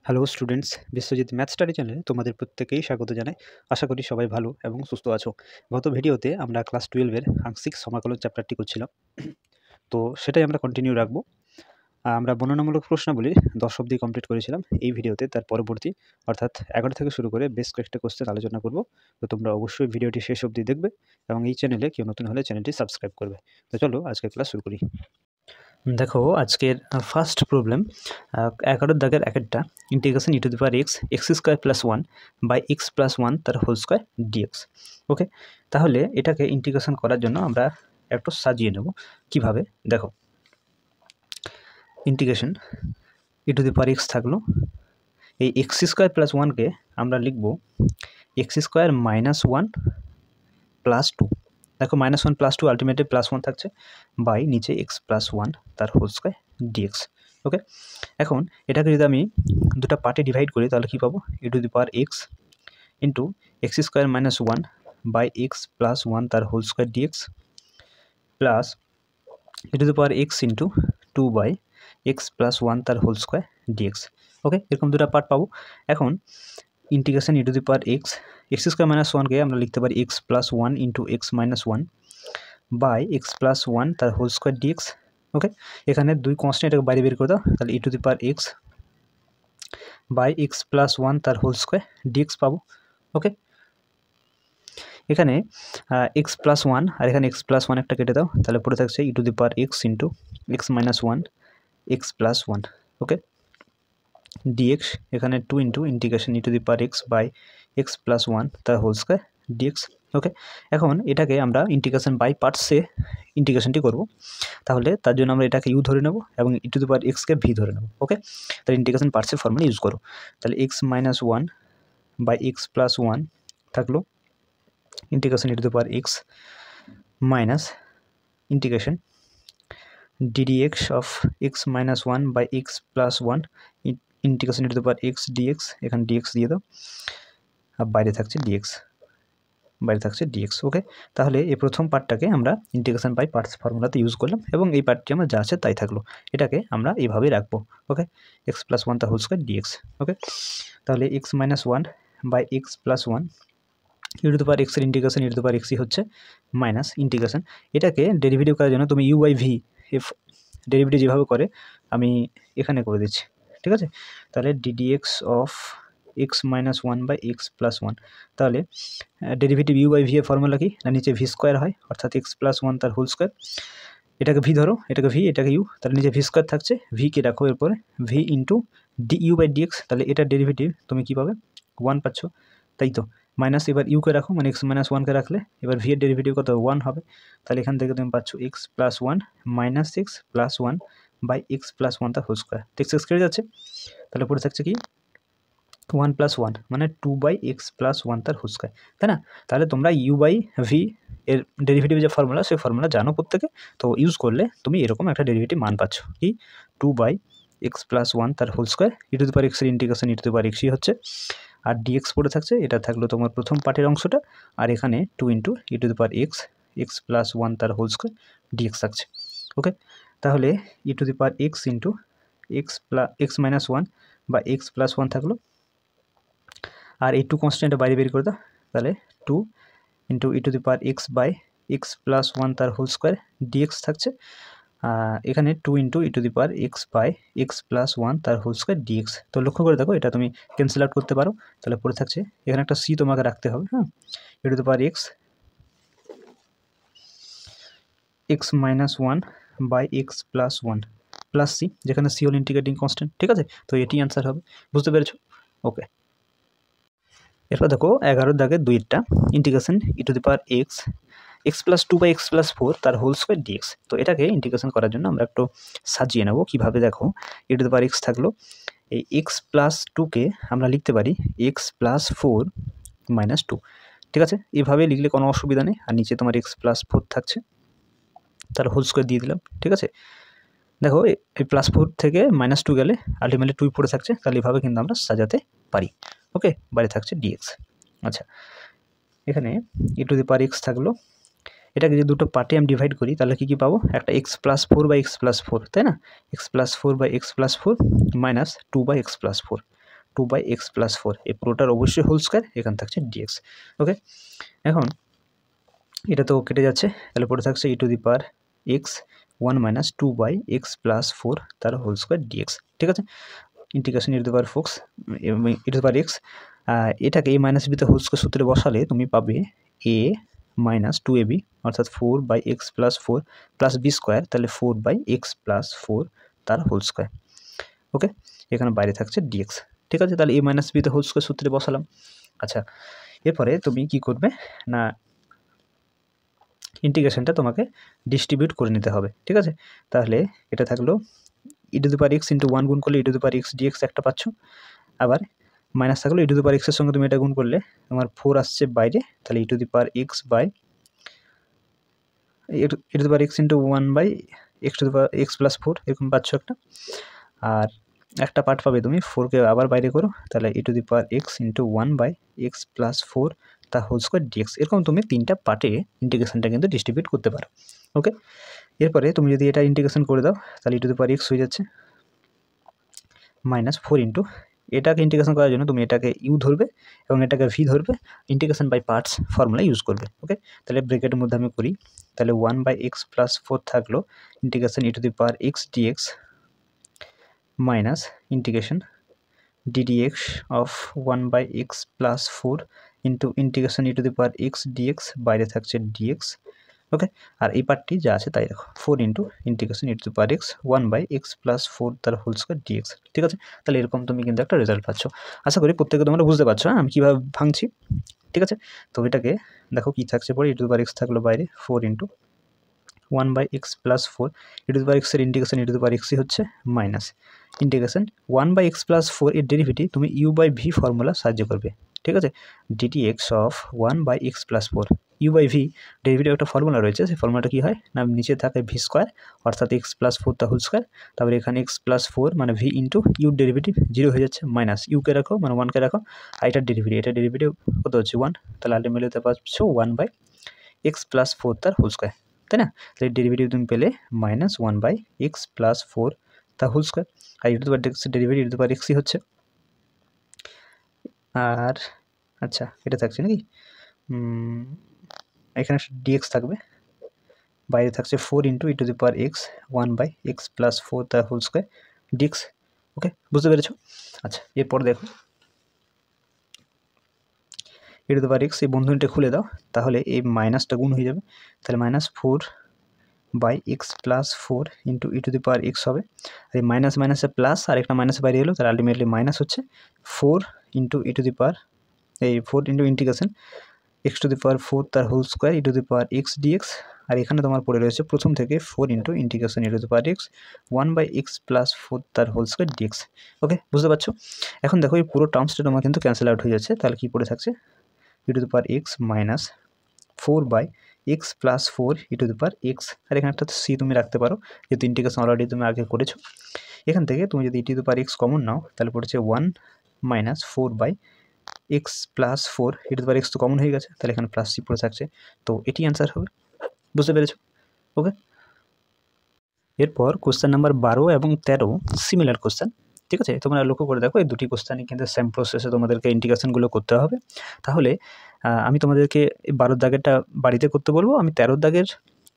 Hello students, Biswajit math study চ্যানেলে তোমাদের প্রত্যেকেই স্বাগত জানাই। আশা করি সবাই ভালো এবং সুস্থ আছো। গত ভিডিওতে আমরা ক্লাস 12-এর আংশিক সমাকলন চ্যাপ্টারটি করছিলাম, তো সেটাই আমরা কন্টিনিউ রাখবো। আমরা বর্ণনামূলক প্রশ্নাবলী 10 অবধি কমপ্লিট করেছিলাম। এই ভিডিওতে তার পরবর্তী অর্থাৎ 11 থেকে শুরু করে বেশ কয়েকটা কোশ্চেন আলোচনা করব। তো তোমরা অবশ্যই ভিডিওটি শেষ অবধি দেখবে এবং এই চ্যানেলে কেউ নতুন হলে চ্যানেলটি সাবস্ক্রাইব করবে। তো চলো আজকে ক্লাস শুরু করি। দেখো আজকের ফার্স্ট প্রবলেম 11 দাগের একটা integration e to the power x square plus 1 by x plus 1 তার হোল স্কোয়ার ডিএক্স। ওকে, তাহলে এটাকে ইন্টিগ্রেশন করার জন্য আমরা একটু সাজিয়ে নেব। কিভাবে দেখো, integration e to the power x থাকলো, এই এক্স স্কোয়ার প্লাস 1কে আমরা লিখব এক্স স্কোয়ার মাইনাস 1 প্লাস 2। দেখো -1 + 2 আলটিমেটলি +1 থাকছে, বাই নিচে এক্স প্লাস 1 তার হোল স্কোয়ার ডিএক্স। ওকে, এখন এটাকে যদি আমি দুটো পার্টে ডিভাইড করি তাহলে কী পাবো, e to the power x into x square minus 1 by x plus 1 তার whole square dx plus e to the power x into 2 by x plus 1 তার হোল স্কোয়ার ডিএক্স। ওকে, এরকম দুটো পার্ট পাবো। এখন integration e to the power x square minus 1কে আমরা লিখতে পারি x plus 1 into x minus 1 by x plus 1 তার হোল স্কোয়ার ডিএক্স। ওকে, এখানে দুই কনস্ট্যান্ট এটাকে বাইরে বের করে দাও, তাহলে e to the power x by x plus 1 তার হোল স্কোয়ার ডিএক্স পাবো। ওকে, এখানে এক্স প্লাস 1 আর এখানে এক্স প্লাস 1 একটা কেটে দাও, তাহলে পড়ে থাকছে e to the power x into x minus 1 x plus 1। Okay, dx এখানে 2 into integration e to the power x by x plus 1 তার হোল স্কোয়ার ডিএক্স। ওকে, এখন এটাকে আমরা ইন্টিগ্রেশন বাই পার্টসে ইন্টিগ্রেশনটি করব, তাহলে তার জন্য আমরা এটাকে ইউ ধরে নেব এবং ই টু দি পাওয়ার এক্সকে ভি ধরে নেব। ওকে, তাহলে ইন্টিগ্রেশন পার্টসের ফর্মুলা ইউজ করো, তাহলে x minus 1 by x plus 1 থাকলো integration e to the power x minus integration d d x of x minus 1 by x plus 1 integration e to the power x d x, এখানে d x দিয়ে দাও আর বাইরে থাকছে dx, বাইরে থাকছে ডিএক্স। ওকে, তাহলে এই প্রথম পার্টটাকে আমরা ইন্টিগ্রেশন বাই পার্টস ফর্মুলাতে ইউজ করলাম এবং এই পার্টটি আমার যা আছে তাই থাকলো, এটাকে আমরা এইভাবেই রাখবো। ওকে, এক্স প্লাস 1 তার হোল স্কোয়ার ডিএক্স। ওকে, তাহলে x minus 1 by x plus 1 e to the power এক্সের ইন্টিগ্রেশন ই টু দি পাওয়ার এক্সই হচ্ছে মাইনাস ইন্টিগ্রেশন, এটাকে ডেরিভেটিভ করার জন্য তুমি u by v f derivative যেভাবে করে আমি এখানে করে দিচ্ছি, ঠিক আছে। তাহলে d d x of x minus 1 by x plus 1, তাহলে ডেরিভেটিভ ইউ বাই ভি এর ফর্মুলা কি না, নিচে ভি স্কোয়ার হয় অর্থাৎ এক্স প্লাস 1 তার হোল স্কোয়ার, এটাকে ভি ধরো, এটাকে ভি, এটাকে ইউ, তাহলে নিচে ভি স্কোয়ার থাকছে, ভিকে রাখো এরপরে v into d u by d x, তাহলে এটার ডেরিভেটিভ তুমি কী পাবে 1 পাচ্ছ, তাই তো। মাইনাস এবার ইউকে রাখো, মানে এক্স মাইনাস 1কে রাখলে এবার ভি এর ডেরিভেটিভ কত 1 হবে, তাহলে এখান থেকে তুমি পাচ্ছ x plus 1 minus x plus 1 by x plus 1 তার হোল স্কোয়ার, এক্স এক্স কেটে যাচ্ছে, তাহলে পড়ে থাকছে কি 1 প্লাস 1 মানে 2 বাই এক্স প্লাস 1 তার হোল স্কোয়ার, তাই না। তাহলে তোমরা ইউ বাই ভি এর ডেরিভেটিভ যে ফর্মুলা সেই ফর্মুলা জানো প্রত্যেকে, তো ইউজ করলে তুমি এরকম একটা ডেরিভেটিভ মান পাচ্ছ কি 2 বাই এক্স প্লাস 1 তার whole square e to the power এক্সের ইন্টিগ্রেশন ই টু দি পাওয়ার এক্সই হচ্ছে, আর ডিএক্স পড়ে থাকছে, এটা থাকলো তোমার প্রথম পার্টের অংশটা, আর এখানে 2 into e to the power x x plus 1 তার হোল স্কোয়ার ডিএক্স থাকছে। ওকে, তাহলে e to the power x into x minus 1 বা এক্স প্লাস 1 থাকলো, আর এই 2 কনস্ট্যান্টটা বাইরে বের করে দাও, তাহলে 2 into e to the power x by x plus 1 তার হোল স্কোয়ার ডিএক্স থাকছে, এখানে 2 into e to the power x by x plus 1 তার হোল স্কোয়ার ডিএক্স। তো লক্ষ্য করে দেখো, এটা তুমি ক্যান্সেল আউট করতে পারো, তাহলে পড়ে থাকছে এখানে একটা সি তোমাকে রাখতে হবে, হ্যাঁ, e to the power x minus 1 by x plus 1 plus C, যেখানে সি হল ইন্টিগ্রেটিং কনস্ট্যান্ট, ঠিক আছে। তো এটি অ্যান্সার হবে, বুঝতে পেরেছো। ওকে, এরপর দেখো 11 দাগের 2টা integration e to the power x plus 2 by x plus 4 তার হোল স্কোয়ার ডিএক্স। তো এটাকে ইন্টিগ্রেশন করার জন্য আমরা একটু সাজিয়ে নেব, কীভাবে দেখো, ই টু দি পাওয়ার এক্স থাকলো, এই এক্স প্লাস 2কে আমরা লিখতে পারি এক্স প্লাস 4 মাইনাস 2, ঠিক আছে, এভাবে লিখলে কোনো অসুবিধা নেই, আর নিচে তোমার এক্স প্লাস 4 থাকছে, তার হোল স্কোয়ার দিয়ে দিলাম, ঠিক আছে। দেখো এই প্লাস 4 থেকে মাইনাস 2 গেলে আলটিমেটলি 2 পড়ে থাকছে, তাহলে এভাবে কিন্তু আমরা সাজাতে পারি। ওকে, বাইরে থাকছে ডিএক্স। আচ্ছা, এখানে ই টু দি পাওয়ার এক্স থাকলো, এটাকে যদি দুটো পার্টে আমি ডিভাইড করি তাহলে কী কী পাবো, একটা x plus 4 by x plus 4, তাই না, x plus 4 by x plus 4 minus 2 by x plus 4, 2/x+4 এই পুরোটার অবশ্যই হোল স্কোয়ার, এখানে থাকছে ডিএক্স। ওকে, এখন এটা তো কেটে যাচ্ছে, তাহলে পড়ে থাকছে e⁻x 1 - 2/x+4 তার হোল স্কোয়ার ডিএক্স। ঠিক আছে, ইন্টিগ্রেশন e⁻x এটাকে a - b তে হোল স্কোয়ার সূত্রে বসালে তুমি পাবে a - 2ab অর্থাৎ 4/x+4 + b স্কোয়ার, তাহলে 4/x+4 তার হোল স্কোয়ার। ওকে, এখানে বাইরে থাকছে ডিএক্স। ঠিক আছে, তাহলে a - b তে হোল স্কোয়ার সূত্রে বসালাম। আচ্ছা, এরপরে তুমি কি করবে না, ইন্টিগ্রেশনটা তোমাকে ডিস্ট্রিবিউট করে নিতে হবে। ঠিক আছে, তাহলে এটা থাকলো e⁻x × 1 গুণ করলে e⁻x dx একটা পাচ্ছ, আবার মাইনাস থাকলো e⁻x এর সঙ্গে তুমি এটা গুণ করলে তোমার 4 আসছে বাইরে, তাহলে e⁻x × 1/x+4 এরকম পাচ্ছ একটা। আর একটা পার্ট পাবে তুমি 4কে আবার বাইরে করো, তাহলে e⁻x × 1/x+4 তা হোল স্কোয়ার ডিএক্স। এরকম তুমি 3টা পার্টে ইন্টিগ্রেশনটা কিন্তু ডিস্ট্রিবিউট করতে পারো। ওকে, এরপরে তুমি যদি এটা ইন্টিগ্রেশন করে দাও তাহলে e⁻x হয়ে যাচ্ছে -4 এটাকে ইন্টিগ্রেশন করার জন্য তুমি এটাকে ইউ ধরবে এবং এটাকে ভি ধরবে, integration by parts formula use করবে। ওকে, তাহলে ব্র্যাকেটের মধ্যে আমি করি, তাহলে 1/x+4 থাকলো integration e⁻x dx minus integration ddx of 1/x+4 into integration e⁻x dx, বাইরে থাকছে dx। ওকে, আর এই পার্টটি যা আছে তাই রাখো, 4 ইন্টিগ্রেশন e⁻x 1/x+4 তার হোল স্কোয়ার ডিএক্স। ঠিক আছে, তাহলে এরকম তুমি কিন্তু একটা রেজাল্ট পাচ্ছ। আশা করি প্রত্যেকে তোমরা বুঝতে পারছো আমি কীভাবে ভাঙছি। ঠিক আছে, তো এটাকে দেখো কী থাকছে পরে, e⁻x থাকলো বাইরে 4 × 1/x+4, e⁻x এর ইন্টিগ্রেশন e⁻xই হচ্ছে মাইনাস ইন্টিগ্রেশন 1/x+4 এর ডেরিভেটিভ তুমি u/v ফর্মুলা সাহায্য করবে। ঠিক আছে, ddx of 1/x+4 u/v derivative একটা ফর্মুলা রয়েছে, সেই ফর্মুলাটা কী হয় না, নিচে থাকে ভি স্কোয়ার অর্থাৎ x+4 তা হোল স্কোয়ার, তারপরে এখানে x+4 মানে ভি ইন্টু ইউ ডেরিভেটিভ 0 হয়ে যাচ্ছে, মাইনাস ইউকে রাখো মানে 1কে রাখো, আর এটার ডেরিভেটিভ কত হচ্ছে 1, তাহলে আলটিমেটলি পাচ্ছ 1/x+4 তার হোল স্কোয়ার, তাই না? তাহলে ডেরিভেটিভ তুমি পেলে -1/x+4 তা হোল স্কোয়ার, আর e⁻x ডেরিভেটিভ e⁻xই হচ্ছে। আর আচ্ছা, এটা থাকছে নাকি, এখানে ডিএক্স থাকবে, বাইরে থাকছে 4 × e⁻x 1/x+4 তার হোল স্কোয়ার ডিএক্স। ওকে, বুঝতে পেরেছো? আচ্ছা, এরপর দেখো e⁻x এই বন্ধনীটা খুলে দাও, তাহলে এই মাইনাসটা গুণ হয়ে যাবে, তাহলে -4/x+4 ইন্টু e⁻x হবে, আর এই মাইনাস মাইনাসে প্লাস আর একটা মাইনাস বাইরে এলো, তাহলে আলটিমেটলি মাইনাস হচ্ছে 4 ইন্টিগ্রেশন x⁴ তার হোল স্কোয়ার e⁻x dx, আর এখানে তোমার পড়ে রয়েছে প্রথম থেকে 4 ইন্টিগ্রেশন e⁻x 1/x+4 তার হোল স্কোয়ার ডিএক্স। ওকে, বুঝতে পারছো? এখন দেখো এই পুরো টার্মসটা তোমার কিন্তু ক্যান্সেল আউট হয়ে যাচ্ছে, তাহলে কি পড়ে থাকছে e⁻x মাইনাস 4/x+4 e⁻x, আর এখানে একটা সি তুমি রাখতে পারো যেহেতু ইন্টিগ্রেশন অলরেডি তুমি আগে করেছো। এখান থেকে তুমি যদি e⁻x কমন নাও তাহলে পড়েছে 1 - 4/x+4 e⁻x তো কমন হয়ে গেছে, তাহলে এখানে প্লাস সি পড়ে থাকছে, তো এটি অ্যান্সার হবে। বুঝতে পেরেছো? ওকে, এরপর কোশ্চেন নাম্বার 12 এবং 13 সিমিলার কোশ্চেন। ঠিক আছে, তোমরা লক্ষ্য করে দেখো এই দুটি কোশ্চেনই কিন্তু সেম প্রসেসে তোমাদেরকে ইন্টিগ্রেশনগুলো করতে হবে। তাহলে আমি তোমাদেরকে 12 দাগেরটা বাড়িতে করতে বলবো, আমি 13 দাগের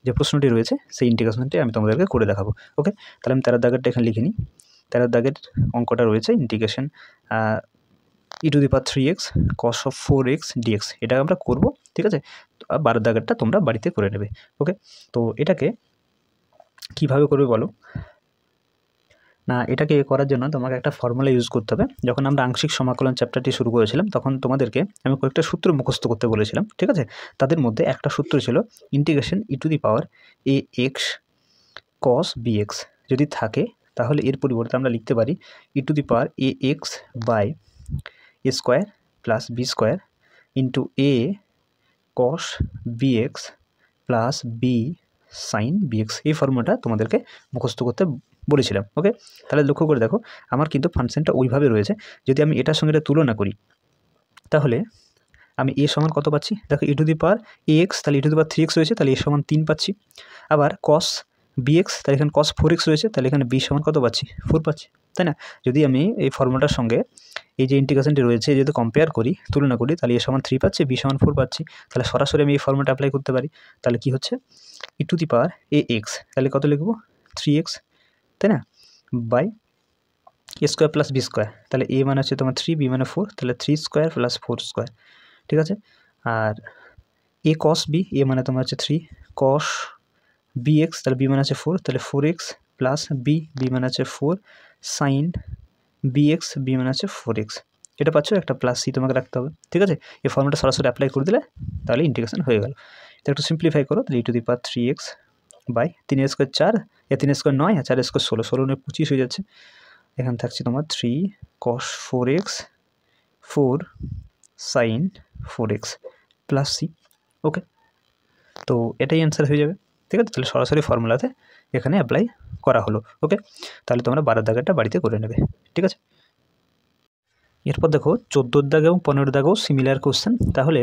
যে প্রশ্নটি রয়েছে সেই ইন্টিগ্রেশনটি আমি তোমাদেরকে করে দেখাবো। ওকে, তাহলে আমি 13 দাগেরটা এখানে লিখে নিই। 13 দাগের অঙ্কটা রয়েছে integration e⁻3x cos of 4x dx, এটা আমরা করব। ঠিক আছে, 12 দাগেরটা তোমরা বাড়িতে করে নেবে। ওকে, তো এটাকে কিভাবে করবে বলো না, এটাকে করার জন্য তোমাকে একটা ফর্মুলা ইউজ করতে হবে। যখন আমরা আংশিক সমাকলন চ্যাপ্টারটি শুরু করেছিলাম তখন তোমাদেরকে আমি কয়েকটা সূত্র মুখস্থ করতে বলেছিলাম। ঠিক আছে, তাদের মধ্যে একটা সূত্র ছিল ইন্টিগ্রেশন e⁻ax cos bx, যদি থাকে তাহলে এর পরিবর্তে আমরা লিখতে পারি e⁻ax by a square plus b square into a cos bx plus b sine bx। এই ফর্মুলাটা তোমাদেরকে মুখস্থ করতে বলেছিলাম। ওকে, তাহলে লক্ষ্য করে দেখো আমার কিন্তু ফাংশনটা ওইভাবে রয়েছে। যদি আমি এটার সঙ্গে এটা তুলনা করি তাহলে আমি a সমান কত পাচ্ছি, দেখো e⁻ax, তাহলে e⁻3x রয়েছে, তাহলে a সমান 3 পাচ্ছি। আবার cos bx, তাহলে এখানে cos 4x রয়েছে, তাহলে এখানে b সমান কত পাচ্ছি 4 পাচ্ছি, তাই না? যদি আমি এই ফর্মুলাটার সঙ্গে এই যে ইন্টিগ্রেশনটি রয়েছে যদি কম্পেয়ার করি, তুলনা করি, তাহলে এ সমান 3 পাচ্ছি, বি সমান 4 পাচ্ছি। তাহলে সরাসরি আমি এই ফর্মুলাটা অ্যাপ্লাই করতে পারি। তাহলে কি হচ্ছে e⁴ তাহলে কত লিখব 3x, তাই না, বাই a² + b²। তাহলে a মানে হচ্ছে তোমার 3, b মানে 4, তাহলে 3² + 4², ঠিক আছে। আর a cos b, a মানে তোমার হচ্ছে 3 cos bx, তাহলে b মানে আছে 4, তাহলে 4x প্লাস b মানে আছে 4 sin bx, b মানে আছে 4x। এটা পাচ্ছ, একটা প্লাস সি তোমাকে রাখতে হবে, ঠিক আছে। এই ফর্মুলাটা সরাসরি অ্যাপ্লাই করে দিলে তাহলে ইন্টিগ্রেশন হয়ে গেল। তো একটু সিম্পলিফাই করো, তাহলে e⁴ 3x by 3 square 4, 3 square 9, আর 4 স্কোয়ার 16, 16 9 25 হয়ে যাচ্ছে। এখানে থাকছে তোমার 3 cos 4x 4 sin 4x plus C. Okay, তো এটাই অ্যান্সার হয়ে যাবে, ঠিক আছে। তাহলে সরাসরি ফর্মুলাতে এখানে অ্যাপ্লাই করা হলো। ওকে, তাহলে তোমরা 12 দাগেরটা বাড়িতে করে নেবে, ঠিক আছে। এরপর দেখো 14 দাগ এবং 15 দাগেও সিমিলার কোশ্চেন। তাহলে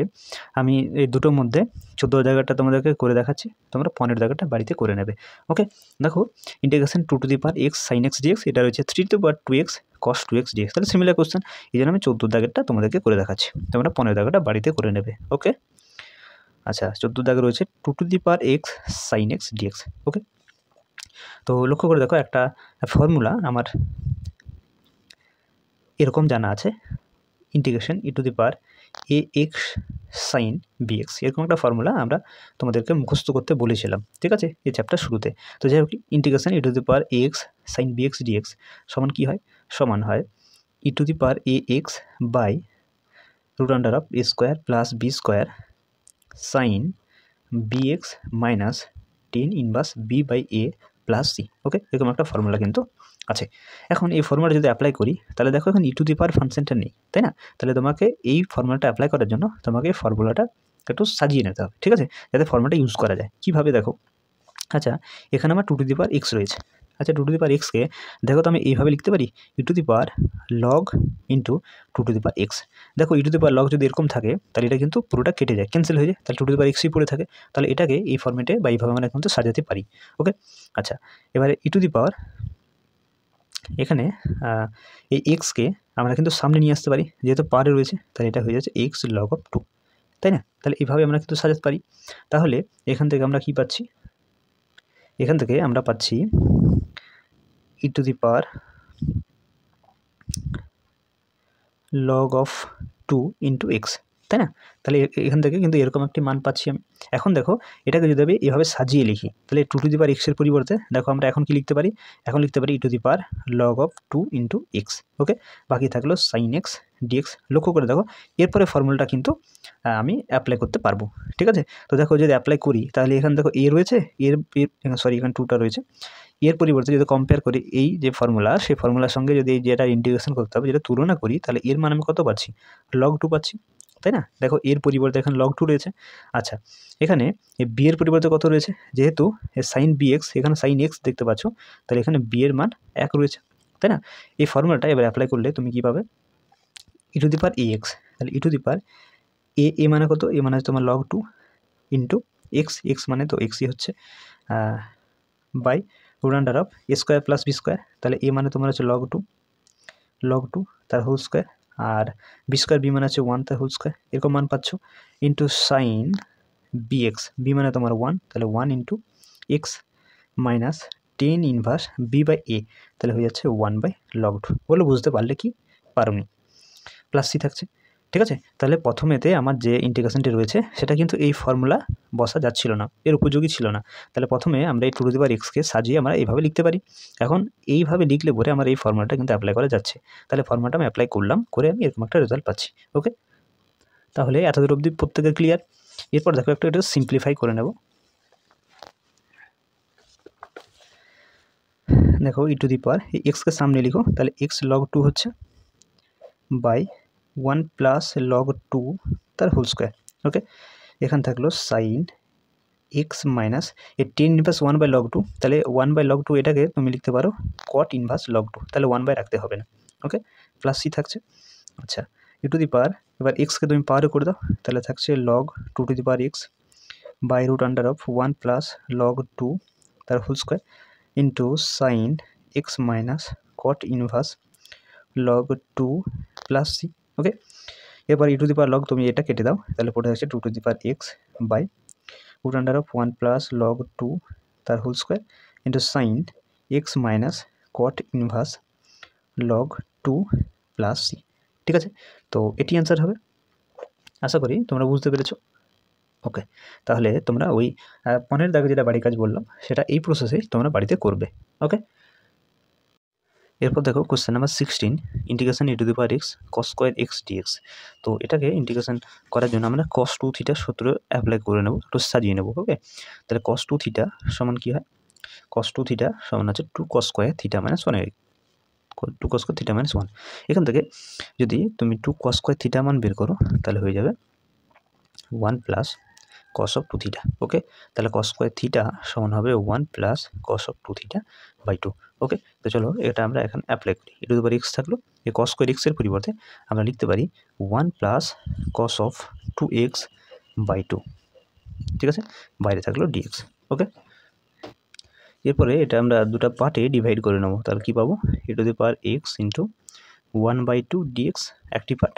আমি এই দুটোর মধ্যে 14 দাগেরটা তোমাদেরকে করে দেখাচ্ছি, তোমরা 15 দাগেরটা বাড়িতে করে নেবে। ওকে, দেখো integration 2x sin x dx, এটা রয়েছে 3 cos 2x dx। তাহলে সিমিলার কোশ্চেন, এই জন্য আমি 14 দাগেরটা তোমাদেরকে করে দেখাচ্ছি, তোমরা 15 দাগেরটা বাড়িতে করে নেবে। ওকে, আচ্ছা 14 দাগে রয়েছে 2x sin x dx। ওকে, তো লক্ষ্য করে দেখো একটা ফর্মুলা আমার এরকম জানা আছে, integration e⁴ ax sin bx, এরকম একটা ফর্মুলা আমরা তোমাদেরকে মুখস্থ করতে বলেছিলাম, ঠিক আছে, এই চ্যাপ্টার শুরুতে। তো যাই হোক, integration e⁴ ax sin bx dx সমান কী হয়, সমান হয় e⁴ax by √a² plus b² sin bx minus tan inverse b by a plus C. Okay, এরকম একটা ফর্মুলা কিন্তু আছে। এখন এই ফর্মুলা যদি অ্যাপ্লাই করি, তাহলে দেখো এখন e⁴ ফাংশনটা নেই, তাই না। তাহলে তোমাকে এই ফর্মুলাটা অ্যাপ্লাই করার জন্য তোমাকে এই ফর্মুলাটা একটু সাজিয়ে নিতে হবে, ঠিক আছে, যাতে ফর্মুলাটা ইউজ করা যায়। কীভাবে দেখো, আচ্ছা এখানে আমার 2x রয়েছে। আচ্ছা 2x-কে দেখো তো আমি এইভাবে লিখতে পারি e⁴ log ইন্টু 2x। দেখো e⁴ যদি এরকম থাকে তাহলে এটা কিন্তু পুরোটা কেটে যায়, ক্যান্সেল হয়ে যায়, তাহলে 2x-ই পড়ে থাকে। তাহলে এটাকে এই ফর্মেটে বা এইভাবে আমরা কিন্তু সাজাতে পারি। ওকে, আচ্ছা এবারে e⁴ এখানে এই এক্সকে আমরা কিন্তু সামনে নিয়ে আসতে পারি, যেহেতু পারে রয়েছে, তাহলে এটা হয়ে যাচ্ছে x log of 2, তাই না। তাহলে এইভাবে আমরা কিন্তু সাজাতে পারি। তাহলে এখান থেকে আমরা কি পাচ্ছি, এখান থেকে আমরা পাচ্ছি e⁴ log of 2 into x, তাই না। তাহলে এখান থেকে কিন্তু এরকম একটি মান পাচ্ছি আমি। এখন দেখো এটাকে যদি আমি এভাবে সাজিয়ে লিখি, তাহলে 2x-এর পরিবর্তে দেখো আমরা এখন কি লিখতে পারি, এখন লিখতে পারি e⁴ log of 2 into x. Okay, বাকি থাকলো sin x dx। লক্ষ্য করে দেখো এরপরে ফর্মুলাটা কিন্তু আমি অ্যাপ্লাই করতে পারবো, ঠিক আছে। তো দেখো যদি অ্যাপ্লাই করি, তাহলে এখানে দেখো এ রয়েছে, সরি এখানে 2টা রয়েছে। এর পরিবর্তে যদি কম্পেয়ার করি এই যে ফর্মুলা, সেই ফর্মুলার সঙ্গে যদি যেটা ইন্টিগ্রেশন করতে হবে, যেটা তুলনা করি, তাহলে এর মান আমি কত পাচ্ছি, log 2 পাচ্ছি, তাই না। দেখো এর পরিবর্তে এখানে log 2 রয়েছে। আচ্ছা এখানে এই বি এর পরিবর্তে কত রয়েছে, যেহেতু sin bx এখানে sin x দেখতে পাচ্ছ, তাহলে এখানে বি এর মান 1 রয়েছে, তাই না। এই ফর্মুলাটা এবার অ্যাপ্লাই করলে তুমি কী পাবে, e⁴ ax, তাহলে e⁴ a মানে কত, এ মানে হচ্ছে তোমার log 2 ইন্টু x মানে তো এক্সই হচ্ছে বাই √a² প্লাস b², তাহলে এ মানে তোমার হচ্ছে log 2 তার হোল স্কোয়ার, আর b² বি মানে হচ্ছে 1 তার হোল স্কোয়ার, এরকম মান পাচ্ছ, ইন্টু সাইন bx, বি মানে তোমার 1, তাহলে 1 into x minus tan inverse b by a, তাহলে হয়ে যাচ্ছে 1/log 2। বলে বুঝতে পারলে কি পারোনি, প্লাস সি থাকছে, ঠিক আছে। তাহলে প্রথমেতে আমার যে ইন্টিগ্রেশনটি রয়েছে সেটা কিন্তু এই ফর্মুলা বসা যাচ্ছিল না, এর উপযোগী ছিল না। তাহলে প্রথমে আমরা এই 2x-কে সাজিয়ে আমরা এইভাবে লিখতে পারি। এখন এইভাবে লিখলে পরে আমার এই ফর্মুলাটা কিন্তু অ্যাপ্লাই করা যাচ্ছে। তাহলে ফর্মুলাটা আমি অ্যাপ্লাই করলাম, করে আমি এরকম একটা রেজাল্ট পাচ্ছি। ওকে, তাহলে এতদূর অবধি প্রত্যেকের ক্লিয়ার। এরপর দেখো এটা সিম্পলিফাই করে নেব। দেখো e⁴ এক্সকে সামনে লিখো, তাহলে x log 2 হচ্ছে বাই 1 প্লাস log 2 তার হোল স্কোয়ার। ওকে, এখান থাকলো সাইন এক্স মাইনাস এই tan ইনভার্স 1/log 2, তাহলে 1/log 2 এটাকে তুমি লিখতে পারো cot ইনভার্স log 2, তাহলে 1 বাই রাখতে হবে না। ওকে, প্লাস সি থাকছে। আচ্ছা e⁴ এবার এক্সকে তুমি পাওয়ারে করে দাও, তাহলে থাকছে log 2x by √1 plus log 2 তার whole square into sine x minus cot inverse log 2 plus C. Okay, এবার e to the power log তুমি এটা কেটে দাও, তাহলে পড়ে যাচ্ছে 2 to the power x by root under of 1 plus log 2 তার whole square into sine x minus cot inverse log 2 plus c. ঠিক আছে, তো এটি অ্যান্সার হবে। আশা করি তোমরা বুঝতে পেরেছো। ওকে, তাহলে তোমরা ওই 15 দাগে যেটা বাড়ির কাজ বললাম সেটা এই প্রসেসেই তোমরা বাড়িতে করবে। ওকে, এরপর দেখো question number 16, integration e to the power x cos square x d x. তো এটাকে ইন্টিগ্রেশন করার জন্য আমরা কস 2 থিটা সূত্র অ্যাপ্লাই করে নেব, একটু সাজিয়ে নেব। ওকে, তাহলে কস 2 থিটা সমান কী হয়, কস 2 থিটা সমান হচ্ছে 2 কস স্কোয়ার থিটা মাইনাস 1, 2 কস স্কোয়ার থিটা মাইনাস 1। এখান থেকে যদি তুমি 2 কস স্কোয়ার থিটা মান বের করো তাহলে হয়ে যাবে 1 plus cos of 2 theta. Okay, তাহলে কস স্কোয়ার থিটা সমান হবে 1 plus cos of 2 theta by 2। Okay, তো চলো এটা আমরা এখন অ্যাপ্লাই করি। ই টু দি পাওয়ার এক্স থাকলো, এই কস স্কোয়ার এক্সের পরিবর্তে আমরা লিখতে পারি 1 plus cos of 2x by 2। ঠিক আছে, বাইরে থাকলো ডিএক্স। ওকে, এরপরে এটা আমরা দুটো পার্টে ডিভাইড করে নেবো, তাহলে কী পাবো, e to the power x into 1/2 dx একটি পার্ট,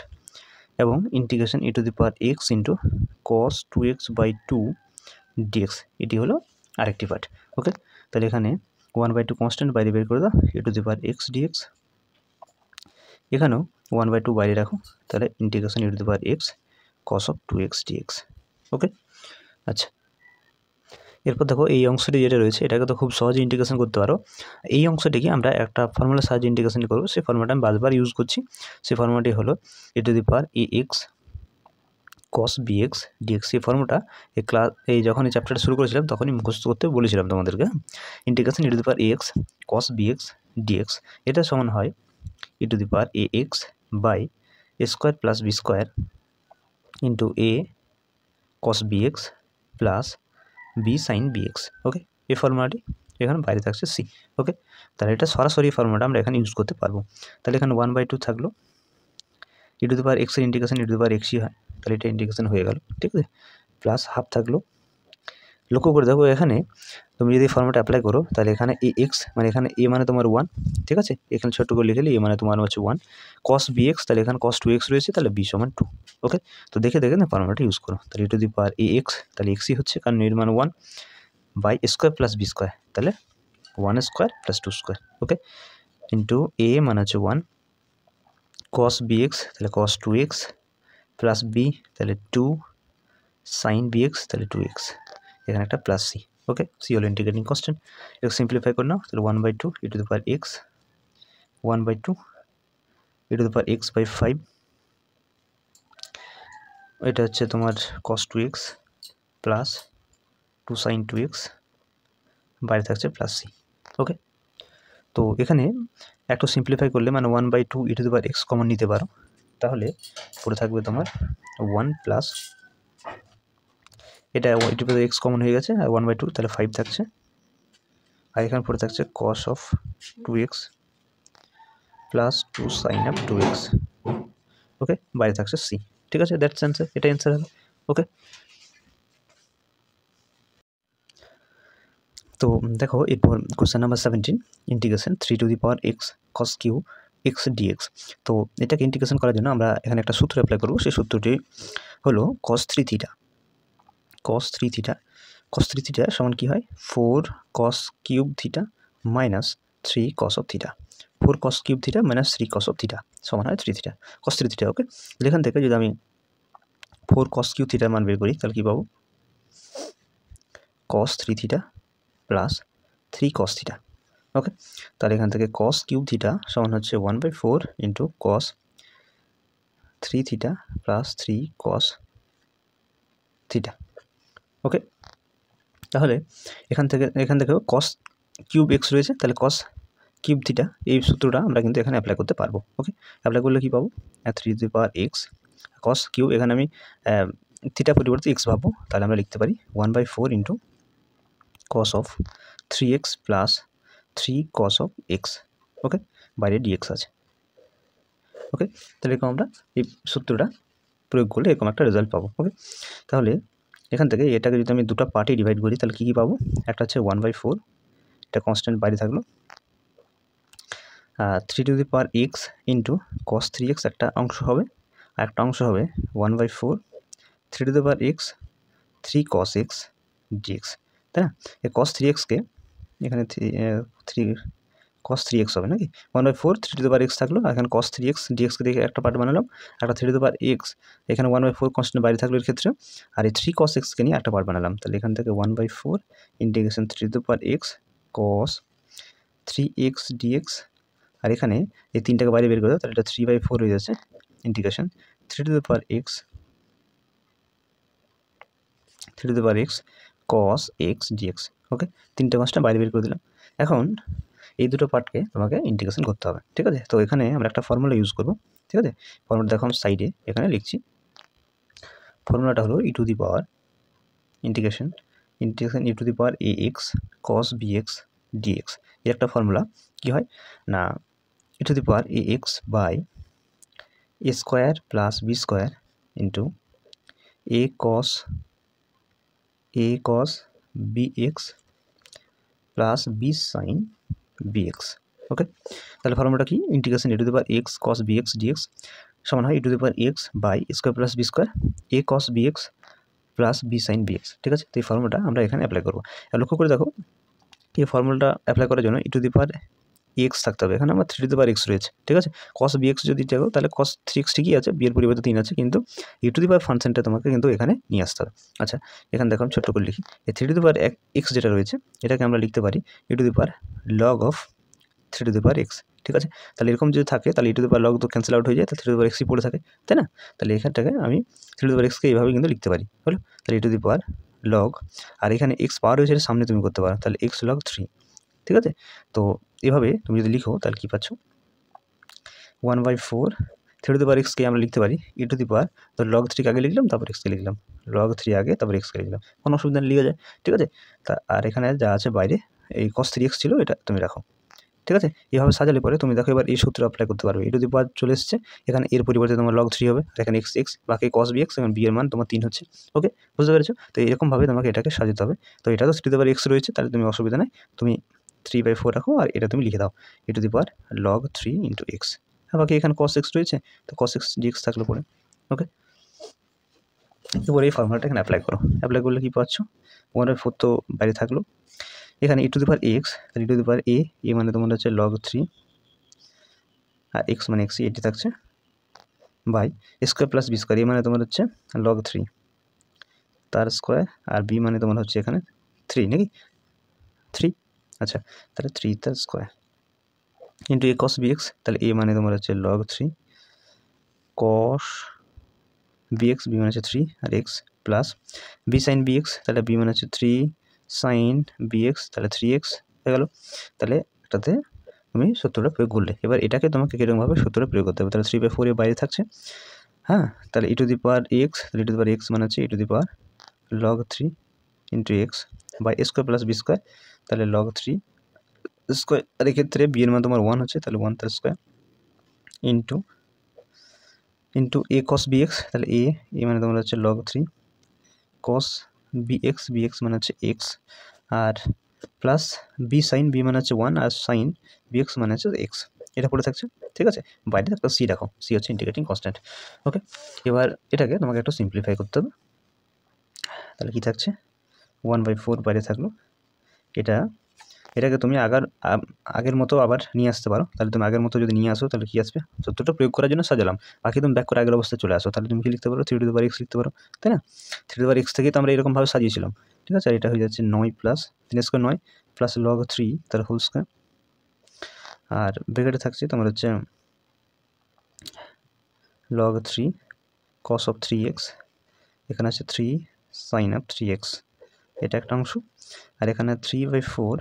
এবং integration e to the power x into cos 2x by 2 dx এটি হলো আরেকটি পার্ট। ওকে, তাহলে এখানে 1/2 কনস্ট্যান্ট বাইরে বের করে দাও, e to the power x dx, এখানেও 1/2 বাইরে রাখো, তাহলে integration e to the power x cos of 2x dx. Okay, আচ্ছা, এরপর দেখো এই অংশটি যেটা রয়েছে এটাকে তো খুব সহজে ইন্টিগ্রেশন করতে পারো। এই অংশটিকে আমরা একটা ফর্মুলার সাহায্যে ইন্টিগ্রেশন করবো, সেই ফর্মুলাটা আমি বারবার ইউজ করছি। সেই ফর্মুলাটি হলো e to the power a x cos bx dx. এই ফর্মুলাটা এই যখন এই চ্যাপ্টারটা শুরু করেছিলাম তখনই মুখস্থ করতে বলেছিলাম তোমাদেরকে। Integration e to the power a x cos bx dx, এটা সমান হয় ই to the power a x by a square plus b square into a cos bx plus b sine bx. Okay, এই ফর্মুলাটি এখানে বাইরে থাকছে সি। ওকে, তাহলে এটা সরাসরি ফর্মুলাটা আমরা এখানে ইউজ করতে পারবো। তাহলে এখানে 1/2 থাকলো, ই টু দি পাওয়ার এক্সের ইন্টিগ্রেশন ই টু দি পাওয়ার এক্সই হয়, তাহলে এটা ইন্টিগ্রেশন হয়ে গেল। ঠিক আছে, প্লাস হাফ থাকলো। লক্ষ্য করে দেখো এখানে তুমি যদি ফর্মুলাটা অ্যাপ্লাই করো তাহলে এখানে এ এক্স মানে এখানে এ মানে তোমার 1, ঠিক আছে, এখানে ছোট্ট করে লিখে এ মানে তোমার হচ্ছে 1, কস বিএক্স তাহলে এখানে কস 2x রয়েছে, তাহলে বি সমান 2। ওকে, তো দেখে দেখে না ফর্মুলাটা ইউজ করো, তাহলে e to the power a x তাহলে এক্সই হচ্ছে কারণ এর মান 1 by square plus b square, তাহলে 1 square plus 2 square. Okay, into a মানে হচ্ছে 1 কস বিএক্স তাহলে কস 2x প্লাস বি তাহলে 2 সাইন বিএক্স তাহলে 2x, এখানে একটা প্লাস সি। ওকে, সি হলো ইন্টিগ্রেটিং কনস্ট্যান্ট, এটা সিম্পলিফাই করে নাও, তাহলে 1/2 e to the power x 1/2 e to the power x by 5, এটা হচ্ছে তোমার cos 2x plus 2 sign 2x, বাইরে থাকছে প্লাস সি। ওকে, তো এখানে একটু সিম্পলিফাই করলে মানে 1/2 e to the power x common নিতে পারো, তাহলে পড়ে থাকবে তোমার 1 প্লাস এটা e to the power x common হয়ে গেছে আর 1/2 তাহলে 5 থাকছে, আর এখানে পড়ে থাকছে cos of 2x plus 2 sine of 2x। Okay, বাইরে থাকছে সি। ঠিক আছে, দ্যাটস অ্যান্সার, এটা অ্যান্সার হবে। ওকে, তো দেখো এরপর question number 17, integration 3 to the power x cos cube x d x. তো এটাকে ইন্টিগ্রেশন করার জন্য আমরা এখানে একটা সূত্র অ্যাপ্লাই করবো, সেই সূত্রটি হলো cos 3 থিটা সমান কী হয় 4 cos cube theta minus 3 cos of theta, 4 cos cube theta minus 3 cos of theta সমান হয় 3 থিটা cos 3 থিটা। ওকে, এখান থেকে যদি আমি 4 cos কিউব থিটার মান বের করি তাহলে কী পাবো, cos 3 theta plus 3 cos theta. Okay, তাহলে এখান থেকে cos কিউব থিটা সমান হচ্ছে 1/4 into cos 3 theta plus 3 cos theta. Okay, তাহলে এখান থেকেও cos কিউব এক্স রয়েছে, তাহলে cos কিউব থিটা এই সূত্রটা আমরা কিন্তু এখানে অ্যাপ্লাই করতে পারবো। ওকে, অ্যাপ্লাই করলে কী পাবো, 3 to the power x cos cube, এখানে আমি থিটা পরিবর্তে এক্স ভাববো, তাহলে আমরা লিখতে পারি 1/4 into cos of 3x plus 3 cos of x. Okay, বাইরে ডিএক্স আছে। ওকে, তাহলে এরকম আমরা এই সূত্রটা প্রয়োগ করলে এরকম একটা রেজাল্ট পাবো। ওকে, তাহলে এখান থেকে এটাকে যদি আমি দুটো পার্টে ডিভাইড করি তাহলে কী কী পাবো, একটা হচ্ছে 1/4, এটা কনস্ট্যান্ট বাইরে থাকলো, 3 to the power x into cos 3x একটা অংশ হবে, আর একটা অংশ হবে 1/4 3 to the power x 3 cos x dx, তাই না? এই cos 3xকে এখানে 3 cos 3x হবে নাকি, 1/4 3 টু দি পাওয়ার এক্স থাকলো, আর এখানে cos 3x dxকে দেখে একটা পার্ট বানালাম, একটা 3 টু দি পাওয়ার এক্স এখানে 1/4 কনস্ট্যান্ট বাইরে থাকলো এর ক্ষেত্রে, আর এই 3 cos x কে নিয়ে একটা পার্ট বানালাম। তাহলে এখান থেকে 1/4 integration 3 to the power x cos 3x dx, আর এখানে এই 3টাকে বাইরে বের করে দাও, তাহলে এটা 3/4 হয়ে যাচ্ছে integration 3 to the power x cos x dx। ওকে, 3টে কনস্ট্যান্ট বাইরে বের করে দিলাম। এখন এই দুটো পার্টকে তোমাকে ইন্টিগ্রেশন করতে হবে, ঠিক আছে? তো এখানে আমরা একটা ফর্মুলা ইউজ করব, ঠিক আছে? ফর্মুলা দেখো আমি সাইডে এখানে লিখছি। ফর্মুলাটা হলো e to the power integration e to the power ax cos bx dx। এর একটা ফর্মুলা কি হয় না, e to the power ax by a square plus b square into a cos bx plus b sin bx। Okay, তাহলে ফর্মুলাটা কি, integration e to the power x cos bx dx সমান হয় ই to the power x by square plus b square a cos bx plus b sin bx, ঠিক আছে? তো এই ফর্মুলাটা আমরা এখানে অ্যাপ্লাই করবো। লক্ষ্য করে দেখো, এই ফর্মুলাটা অ্যাপ্লাই করার জন্য ই টু দি পাওয়ার এক্স থাকতে হবে, এখানে আমার 3 টু দি পাওয়ার এক্স রয়েছে, ঠিক আছে? cos bx যদি দেখো তাহলে cos 3x ঠিকই আছে, বিয়ের পরিবর্তে 3 আছে, কিন্তু ই টু দি পাওয়ার ফাংশনটা তোমাকে কিন্তু এখানে নিয়ে আসতে হবে। আচ্ছা, এখানে দেখো আমি ছোট্ট করে লিখি, এই 3 টু দি পাওয়ার এক্স যেটা রয়েছে এটাকে আমরা লিখতে পারি e to the power log of 3 to the power x, ঠিক আছে? তাহলে এরকম যদি থাকে তাহলে e to the power log তো ক্যান্সেল আউট হয়ে যায়, তাহলে 3 টু দি পাওয়ার এক্সই পড়ে থাকে, তাই না? তাহলে এখানটাকে আমি 3 টু দি পাওয়ার এক্সকে এইভাবে কিন্তু লিখতে পারি, হলো? তাহলে e to the power log, আর এখানে এক্স পাওয়ার হয়েছে সামনে তুমি করতে পারো, তাহলে এক্স লগ 3, ঠিক আছে? তো এভাবে তুমি যদি লিখো তাহলে কী পাচ্ছ, 1/4 3 টু দি পাওয়ার এক্সকে আমরা লিখতে পারি ই টু দি পাওয়ার, তো লগ 3 আগে লিখলাম, তারপর এক্সকে লিখলাম, লগ 3 আগে তারপর এক্সকে লিখলাম, কোনো অসুবিধা নেই, লিখে যায়, ঠিক আছে? তা আর এখানে যা আছে বাইরে এই cos 3x ছিল, এটা তুমি রাখো, ঠিক আছে? এইভাবে সাজালে পরে তুমি দেখো এবার এই সূত্র অ্যাপ্লাই করতে পারবে, ই টু দি পাওয়ার চলে এসছে, এখানে এর পরিবর্তে তোমার লগ 3 হবে, আর এখানে এক্স বাকি cos bx, এখানে বি এর মান তোমার 3 হচ্ছে। ওকে, বুঝতে পেরেছো? তো এরকমভাবে তোমাকে এটাকে সাজাতে হবে। তো এটা তো 3 টু দি পাওয়ার এক্স রয়েছে, তাহলে তুমি অসুবিধা নেই, তুমি 3/4 রাখো, আর এটা তুমি লিখে দাও e to the power log 3 into x, আর বাকি এখানে cos x রয়েছে, তো cos x dx থাকলো পরে। ওকে, এবার এই ফর্মুলাটা এখানে অ্যাপ্লাই করো, অ্যাপ্লাই করলে কী পাচ্ছ, 1/4 তো বাইরে থাকলো, এখানে ই টু দি পাওয়ার এক্স, তাহলে ই টু দি পাওয়ার এ মানে তোমার হচ্ছে লগ 3, আর এক্স মানে এক্সই এটি থাকছে, by square plus b square, a মানে তোমার হচ্ছে লগ 3 তার স্কোয়ার, আর বি মানে তোমার হচ্ছে এখানে 3 নাকি 3, আচ্ছা, তাহলে 3 তার স্কোয়ার ইন্টু এ cos bx, তাহলে এ মানে তোমার হচ্ছে লগ 3 cos bx, বি মানে হচ্ছে 3 আর x, plus b sine bx, তাহলে বি মানে হচ্ছে 3 সাইন bx, তাহলে 3x হয়ে গেল। তাহলে এটাতে তুমি সূত্রটা প্রয়োগ করলে, এবার এটাকে তোমাকে কীরকমভাবে সূত্রটা প্রয়োগ করতে হবে, তাহলে 3/4 এর বাইরে থাকছে, হ্যাঁ, তাহলে e to the power x, তাহলে e to the power x মানে হচ্ছে e to the power log 3 into x by a square plus b square, তাহলে লগ 3 স্কোয়ার, আর এক্ষেত্রে বি এর মান তোমার 1 হচ্ছে, তাহলে 1 তার স্কোয়ার ইন্টু এ cos bx, তাহলে এ মানে তোমার হচ্ছে লগ 3 cos bx মানে হচ্ছে এক্স, আর প্লাস বি সাইন, বি মানে হচ্ছে 1, আর সাইন bx মানে হচ্ছে এক্স, এটা পড়ে থাকছে, ঠিক আছে? বাইরে একটা সি রাখো, সি হচ্ছে ইন্টিগ্রেটিং কনস্ট্যান্ট। ওকে, এবার এটাকে তোমাকে একটু সিম্পলিফাই করতে হবে, তাহলে কী থাকছে, 1/4 বাইরে থাকলো, এটাকে তুমি আগের মতো আবার নিয়ে আসতে পারো, তাহলে তুমি আগের মতো যদি নিয়ে আসো তাহলে কী আসবে, সূত্রটা প্রয়োগ করার জন্য সাজালাম, বাকি তুমি ব্যাক করে আগের অবস্থায় চলে আসো, তাহলে তুমি কি লিখতে পারো, 3 টু দি পাওয়ার এক্স লিখতে পারো, তাই না? 3 টু দি পাওয়ার এক্স থেকে তো আমরা এরকমভাবে সাজিয়েছিলাম, ঠিক আছে? আর এটা হয়ে যাচ্ছে 9 প্লাস 3 স্কোয়ার 9 প্লাস লগ 3 তার হোল স্কোয়ার, আর ব্র্যাকেটে থাকছে তোমার হচ্ছে লগ 3 cos অফ 3x, এখানে আছে 3 সাইন অফ 3x, এটা একটা অংশ, আর এখানে 3/4,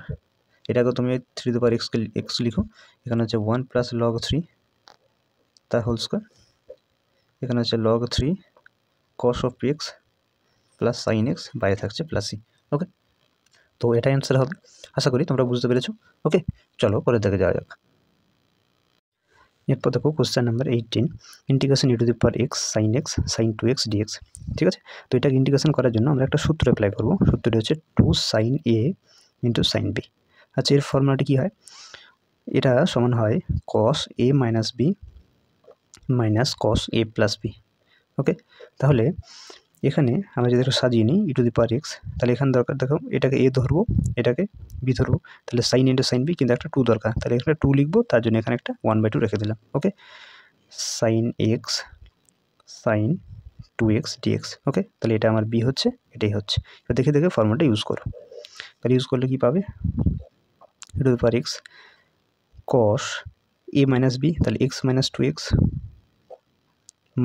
এটাকে তুমি 3 টু দি পাওয়ার এক্স লিখো, এখানে হচ্ছে 1 প্লাস লগ 3 তার হোল স্কোয়ার, এখানে হচ্ছে log 3 cos of x plus sine x, বাইরে থাকছে প্লাস সি। ওকে, তো এটাই অ্যান্সার হবে, আশা করি তোমরা বুঝতে পেরেছো। ওকে, চলো পরের দিকে যাওয়া যাক। এরপর দেখো question number 18, integration e to the power x sine x sine 2x dx, ঠিক আছে? তো এটাকে ইন্টিগ্রেশন করার জন্য আমরা একটা সূত্র অ্যাপ্লাই করবো, সূত্রটি হচ্ছে 2 সাইন এ ইন্টু সাইন বি। আচ্ছা, এর ফর্মুলাটি কী হয়, এটা সমান হয় cos a minus b minus cos a plus b. Okay, তাহলে এখানে আমরা যদি একটু সাজিয়ে নিই e⁴x, তাহলে এখানে দরকার দেখো এটাকে a ধরবো, এটাকে b ধরবো, তাহলে সাইন ইন্টু সাইন বি, কিন্তু একটা 2 দরকার, তাহলে এখানে 2 লিখবো, তার জন্য এখানে একটা 1/2 রেখে দিলাম। Okay, sine x sine 2x dx। Okay, তাহলে এটা আমার b হচ্ছে, এটাই হচ্ছে। এবার দেখে দেখে ফর্মুলাটা ইউজ করো, তাহলে ইউজ করলে কি পাবে, e⁴x cos a minus b, তাহলে x minus 2x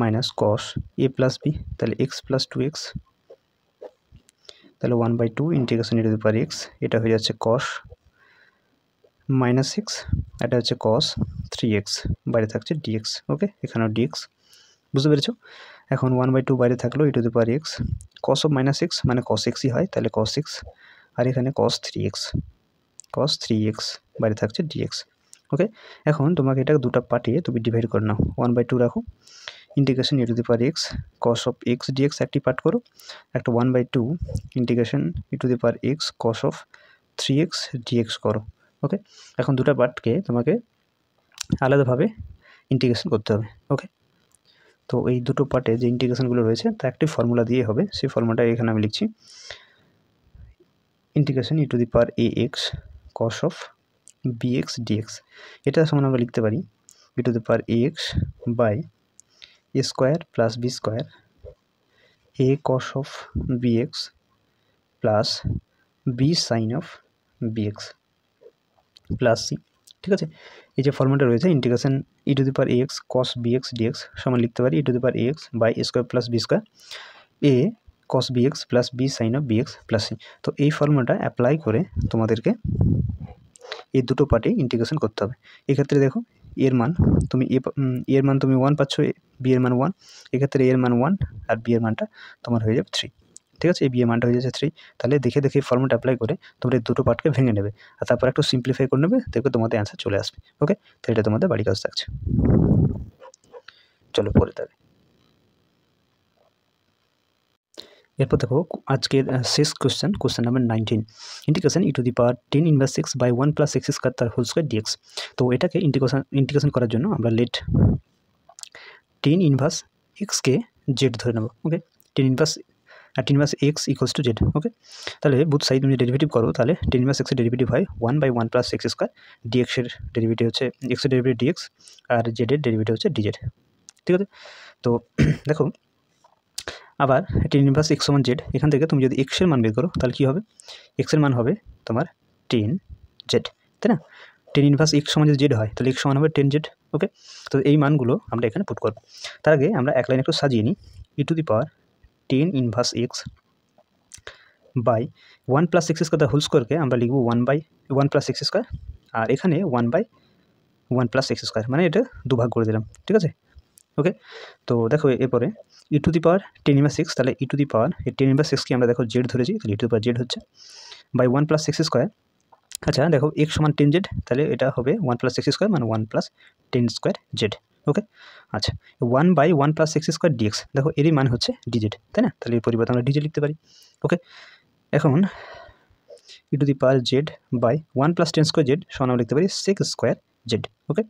minus cos a plus b, তাহলে x প্লাস 2x, তাহলে 1/2 ইন্টিগ্রেশন e⁴x, এটা হয়ে যাচ্ছে cos মাইনাস এক্স, এটা হচ্ছে cos 3x, বাইরে থাকছে dx। ওকে, এখানেও dx, বুঝতে পেরেছো? এখন 1/2 বাইরে থাকলো e⁴x, cos of minus x মানে cos x হয়, তাহলে cos x, আর এখানে cos 3x বাইরে থাকছে dx। ওকে, এখন তোমাকে এটা দুটো পার্টে তুমি ডিভাইড করে নাও, 1/2 রাখো, integration e⁴x cos of x dx একটি পার্ট করো, একটা 1/2 integration e⁴x cos of 3x dx করো। ওকে, এখন দুটো পার্টকে তোমাকে আলাদাভাবে ইন্টিগ্রেশন করতে হবে। ওকে, তো এই দুটো পার্টে যে ইন্টিগ্রেশনগুলো রয়েছে তা একটি ফর্মুলা দিয়ে হবে, সেই ফর্মুলাটা এখানে আমি লিখছি, integration e⁴ax cos of bx dx। এটা সমান আমরা লিখতে পারি e⁴ax by a square plus b square a cos of bx plus b sine of bx plus c. ঠিক আছে, এই যে ফর্মুলাটা রয়েছে integration e⁴ax cos bx dx সমান লিখতে পারি e⁴ax by a square plus b square a cos bx plus b sine of bx plus c. তো এই ফর্মুলাটা অ্যাপ্লাই করে তোমাদেরকে এই দুটো পার্টে ইন্টিগ্রেশন করতে হবে। এক্ষেত্রে দেখো এর মান তুমি এর মান তুমি 1 পাচ্ছ, বি এর মান 1, এক্ষেত্রে এর মান 1 আর বি এর মানটা তোমার হয়ে যাবে 3। ঠিক আছে, এই বি এর মানটা হয়ে যাচ্ছে 3। তাহলে দেখে দেখে ফর্মুলা অ্যাপ্লাই করে তোমরা এই দুটো পার্টকে ভেঙে নেবে, আর তারপর একটু সিম্পলিফাই করে নেবে, দেখবে তোমাদের অ্যান্সার চলে আসবে। ওকে, তো এটা তোমাদের বাড়ি কাজ থাকছে। চলো পরে যাবে। এরপর দেখো আজকের শেষ question number 19, integration e⁴10 inverse x by 1 plus x square তার হোল স্কোয়ার dx। তো এটাকে ইন্টিগ্রেশন করার জন্য আমরা লেট 10 ইনভার্স এক্সকে জেড ধরে নেব। Okay, 10 inverse x equals to z. Okay, তাহলে বুথ সাইড তুমি ডেরিভেটিভ করো, তাহলে 10 ইনভার্স এক্সের ডেরিভেটিভ হয় 1/1 প্লাস x স্কোয়ার, dx এর ডেরিভেটিভ হচ্ছে x এর ডেরিভেটিভ dx, আর জেড এর ডেরিভেটিভ হচ্ছে dz। ঠিক আছে, তো দেখো আবার 10 ইনভার্স x সমান জেড, এখান থেকে তুমি যদি x এর মান বের করো তাহলে কী হবে, x এর মান হবে তোমার 10z, তাই না? 10 ইনভার্স x সমান যদি জেড হয় তাহলে x সমান হবে 10z। ওকে, তো এই মানগুলো আমরা এখানে পুট করব। তার আগে আমরা এক লাইন একটু সাজিয়ে নিই, e⁴10 inverse x by 1 plus x square whole স্কোয়ারকে আমরা লিখব 1/1 প্লাস x স্কোয়ার, আর এখানে 1/1 প্লাস x স্কোয়ার, মানে এটা দুভাগ করে দিলাম। ঠিক আছে, ওকে, তো দেখো এরপরে e⁴10 ইনভার্স x, তাহলে এই 10 ইনভার্স x কে আমরা দেখো জেড ধরেছি, তাহলে e⁴z হচ্ছে বাই 1 প্লাস x স্কোয়ার। আচ্ছা দেখো x সমান 10z, তাহলে এটা হবে 1 প্লাস x স্কোয়ার মানে 1 প্লাস 10 স্কোয়ার জেড। ওকে, আচ্ছা 1/1 প্লাস x স্কোয়ার dx, দেখো এরই মান হচ্ছে dz, তাই না? তাহলে এর পরিবর্তে আমরা dz লিখতে পারি। ওকে, এখন e⁴z by 1 plus 10 square Z সমান আমরা লিখতে পারি sec স্কোয়ার জেড। ওকে,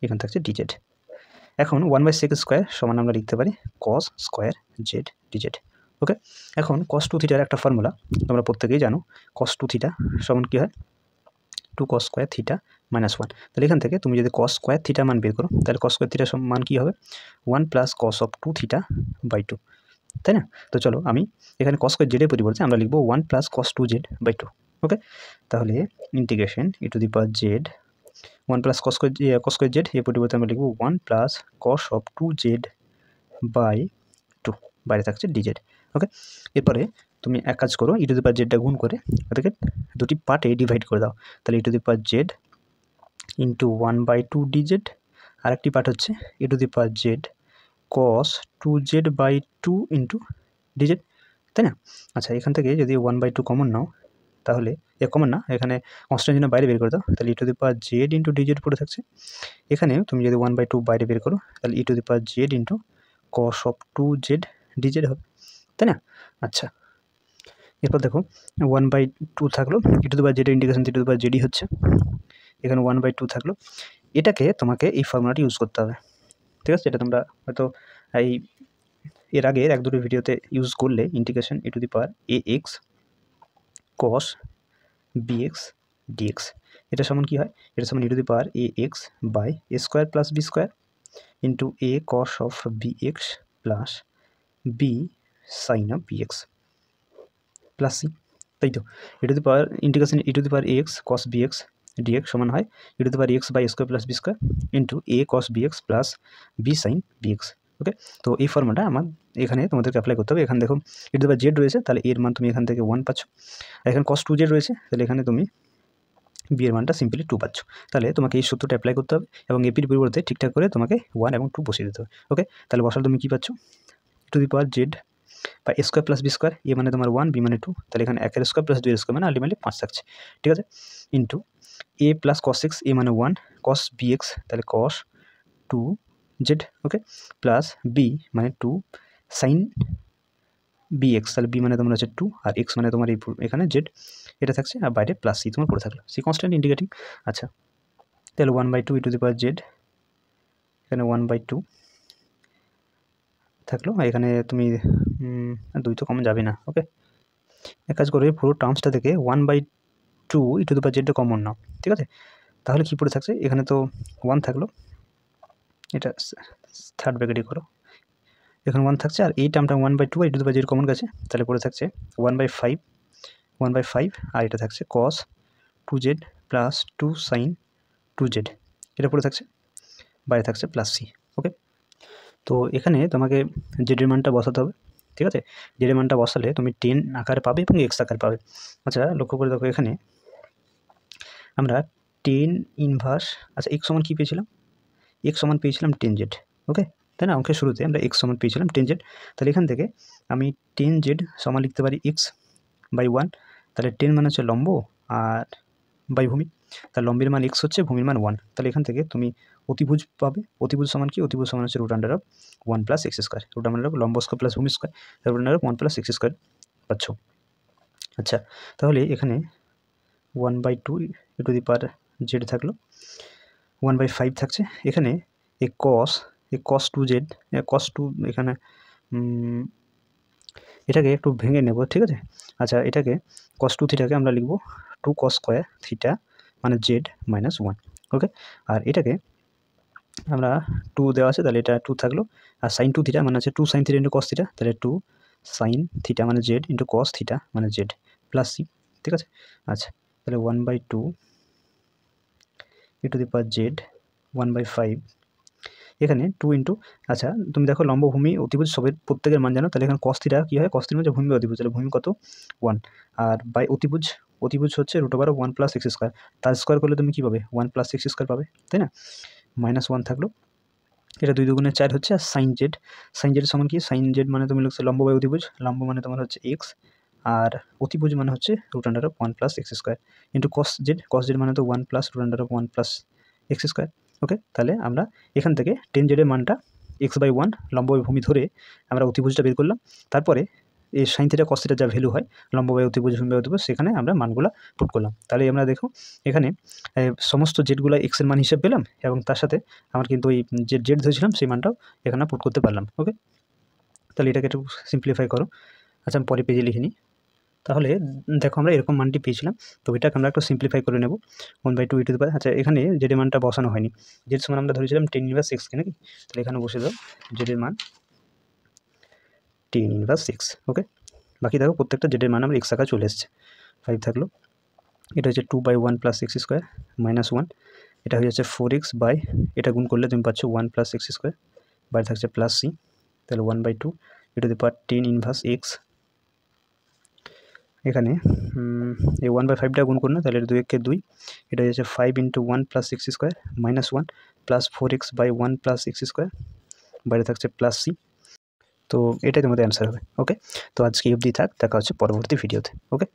এখানে থাকছে dz। এখন 1/sec স্কোয়ার সমান আমরা লিখতে পারি cos স্কোয়ার জেড dz। ওকে, এখন cos 2 থিটার একটা ফর্মুলা তোমরা প্রত্যেকেই জানো, cos 2 থিটা সমান কী হয়, 2 cos স্কোয়ার থিটা মাইনাস 1। তাহলে এখান থেকে তুমি যদি cos স্কোয়ার থিটা মান বের করো, তাহলে cos স্কোয়ার থিটার মান কী হবে, 1 plus cos of 2 theta by 2, তাই না? তো চলো আমি এখানে cos স্কোয়ার জেডের পরিবর্তে আমরা লিখবো 1 প্লাস cos 2z বাই 2। ওকে, তাহলে integration e⁴z 1 plus cos square Z, এর পরিবর্তে আমরা লিখব 1 plus cos of 2z by 2, বাইরে থাকছে dz। ওকে, এরপরে তুমি এক কাজ করো, e⁴zটা গুণ করে ওদেরকে দুটি পার্টে ডিভাইড করে দাও, তাহলে e⁴z ইন্টু 1/2 dz, আর একটি পার্ট হচ্ছে e⁴z cos 2z by 2 into dz, তাই না? আচ্ছা এখান থেকে যদি 1/2 কমন নাও, তাহলে কমন না, এখানে কনস্ট্যান্ট জন্য বাইরে বের করে দাও, তাহলে e⁴z ইন্টু dz পড়ে থাকছে। এখানে তুমি যদি 1/2 বাইরে বের করো, তাহলে e⁴z into cos of 2z dz হবে, তাই না? আচ্ছা এরপর দেখো 1/2 থাকলো, e⁴z এর ইন্টিগ্রেশন e⁴z হচ্ছে, এখানে 1/2 থাকলো। এটাকে তোমাকে এই ফর্মুলাটি ইউজ করতে হবে, ঠিক আছে? এটা তোমরা হয়তো এই এর আগের 1-2 ভিডিওতে ইউজ করলে integration e⁻ax cos bx dx এটা সমান কি হয়? এটা সমান e⁻ax by a square plus b square into a cos of bx plus b sin of bx plus c, তাই তো? Integration e⁻ax cos bx dx সমান হয় e⁻ax by a square plus b square into a cos bx plus b sin bx। Okay, তো এই ফর্মুলাটা আমার এখানে তোমাদেরকে অ্যাপ্লাই করতে হবে। এখানে দেখো e⁻z রয়েছে, তাহলে এর মান তুমি এখান থেকে 1 পাচ্ছ। আর এখানে cos 2z রয়েছে, তাহলে এখানে তুমি বি এর মানটা সিম্পলি 2 পাচ্ছ। তাহলে তোমাকে এই সূত্রটা অ্যাপ্লাই করতে হবে এবং এপির পরিবর্তে ঠিকঠাক করে তোমাকে 1 এবং 2 বসিয়ে দিতে হবে। ওকে, তাহলে বসালে তুমি কী পাচ্ছ? e⁻z বা a square plus b square, a মানে তোমার 1, বি মানে 2, তাহলে এখানে 1 স্কোয়ার প্লাস 2 স্কোয়ার মানে আলটিমেটলি 5 থাকছে, ঠিক আছে? Into a plus cos x, a মানে 1, cos bx তাহলে cos 2z, okay, plus b মানে 2 sin bx, তাহলে b মানে তোমার হচ্ছে 2 আর x মানে তোমার এখানে z, এটা থাকছে আর বাইরে প্লাস c তোমার পড়ে থাকলো, c কনস্ট্যান্ট ইন্ডিকেটিং। আচ্ছা, তাহলে 1/2 e⁻z এখানে 1/2 থাকলো, এখানে তুমি 2 তো কমন যাবে না। ওকে, এক কাজ করবে, পুরো টার্মসটা থেকে 1/2 e⁻z কমন নাও, ঠিক আছে? তাহলে কী পড়ে থাকছে? এখানে তো 1 থাকলো, এটা থার্ড ব্র্যাকেটই করো, এখানে 1 থাকছে আর এই টার্মটা 1/2 e⁻z কমন গেছে, তাহলে পড়ে থাকছে 1/5 আর এটা থাকছে cos 2z plus 2 sin 2z, এটা পড়ে থাকছে, বাইরে থাকছে প্লাস c। ওকে, তো এখানে তোমাকে জেডের মানটা বসাতে হবে, ঠিক আছে? জেডের মানটা বসালে তুমি 10 আকারে পাবে এবং এক্স আকারে পাবে। আচ্ছা, লক্ষ্য করে দেখো, এখানে আমরা 10 ইনভার্স, আচ্ছা এক্স সমান কী পেয়েছিলাম? এক্স সমান পেয়েছিলাম 10z, ওকে, তাই না? অঙ্কের শুরুতে আমরা এক্স সমান পেয়েছিলাম 10z, তাহলে এখান থেকে আমি 10z সমান লিখতে পারি এক্স বাই 1, তাহলে 10 মানে হচ্ছে লম্ব আর বাই ভূমি, তার লম্বের মান এক্স হচ্ছে, ভূমির মান 1, তাহলে এখান থেকে তুমি অতিভুজ পাবে। অতিভুজ সমান কি? অতিভুজ সমান হচ্ছে √1 প্লাস এক্স স্কোয়ার, লম্ব স্কোয়ার প্লাস ভূমি স্কোয়ার, √1 প্লাস এক্স স্কোয়ার পাচ্ছ। আচ্ছা, তাহলে এখানে 1/2 e⁻z থাকলো, 1/5 থাকছে। এখানে এই cos 2z, cos 2 এখানে এটাকে একটু ভেঙে নেব, ঠিক আছে? আচ্ছা, এটাকে cos 2 থিটাকে আমরা লিখব 2 cos স্কোয়ার থিটা মানে z মাইনাস 1, ওকে, আর এটাকে আমরা 2 দেওয়া আছে, তাহলে এটা 2 থাকলো, আর sin 2 থিটা মানে হচ্ছে 2 sin theta into cos theta, তাহলে 2 sin থিটা মানে z ইন্টু cos থিটা মানে z প্লাস c, ঠিক আছে? আচ্ছা, তাহলে 1/2 e⁻z 1/5, এখানে 2 ইন্টু, আচ্ছা তুমি দেখো লম্ব ভূমি অতিভুজ সবের প্রত্যেকের মান জানো, তাহলে এখানে cos থিটা কী হয়? cos থিটা হচ্ছে ভূমি অতিভুজ, তাহলে ভূমি কত? 1, আর বাই অতিভুজ হচ্ছে √1 প্লাস এক্স স্কোয়ার, তার স্কোয়ার করলে তুমি কী পাবে? 1 প্লাস এক্স স্কোয়ার পাবে, তাই না? মাইনাস 1 থাকলো, এটা 2 দুগুণে 4 হচ্ছে, আর সাইন জেড সমান কি? সাইন জেড মানে তুমি লিখছো লম্ব বাই অতিভুজ, লম্ব মানে তোমার হচ্ছে এক্স আর অতিভুজ মানে হচ্ছে √1 plus x square into cos z মানে তো 1 প্লাস √1 প্লাস এক্স স্কোয়ার। ওকে, তাহলে আমরা এখান থেকে 10z এর মানটা x/1 লম্ব বাই ভূমি ধরে আমরা অতিভুজটা বের করলাম, তারপরে এই সাইন থিটা cos থিটা যা ভ্যালু হয় লম্ব বাই অতিভুজ ভূমি বাই অতিভুজ, সেখানে আমরা মানগুলো পুট করলাম। তাহলে আমরা দেখো এখানে সমস্ত জেডগুলো এক্সের মান হিসেবে পেলাম এবং তার সাথে আমার কিন্তু ওই যে জেড ধরেছিলাম সেই মানটাও এখানে পুট করতে পারলাম। ওকে, তাহলে এটাকে একটু সিম্পলিফাই করো। আচ্ছা, আমি পরে পেজে লিখে নিই। তাহলে দেখো আমরা এরকম মানটি পেয়েছিলাম, তো এটাকে আমরা একটু সিম্পলিফাই করে নেব 1/2 e⁻, আচ্ছা এখানে জেডের মানটা বসানো হয়নি, জেড সমান আমরা ধরেছিলাম 10 ইনভার্স এক্সকে নাকি, তাহলে এখানে বসে দাও জেডের মান 10 ইনভার্স এক্স। ওকে, বাকি দেখো প্রত্যেকটা জেডের মান আমরা এক্স আকারে চলে এসছে। 5 থাকলো, এটা হচ্ছে 2/1 প্লাস এক্স স্কোয়ার মাইনাস 1, এটা হয়ে যাচ্ছে 4x বাই, এটা গুণ করলে তুমি পাচ্ছ 1 প্লাস এক্স স্কোয়ার, বাইরে থাকছে প্লাস c, তাহলে 1/2 e⁻10 ইনভার্স এক্স, এখানে এই 1/5টা গুণ করুন না, তাহলে 2 একে 2, এটা হচ্ছে 5 into 1 plus x square minus 1 plus 4x by 1 plus x square, বাইরে থাকছে প্লাস c, তো এটাই তোমাদের অ্যান্সার হবে। ওকে, তো আজকে অবধি থাক, দেখা হচ্ছে পরবর্তী ভিডিওতে। ওকে।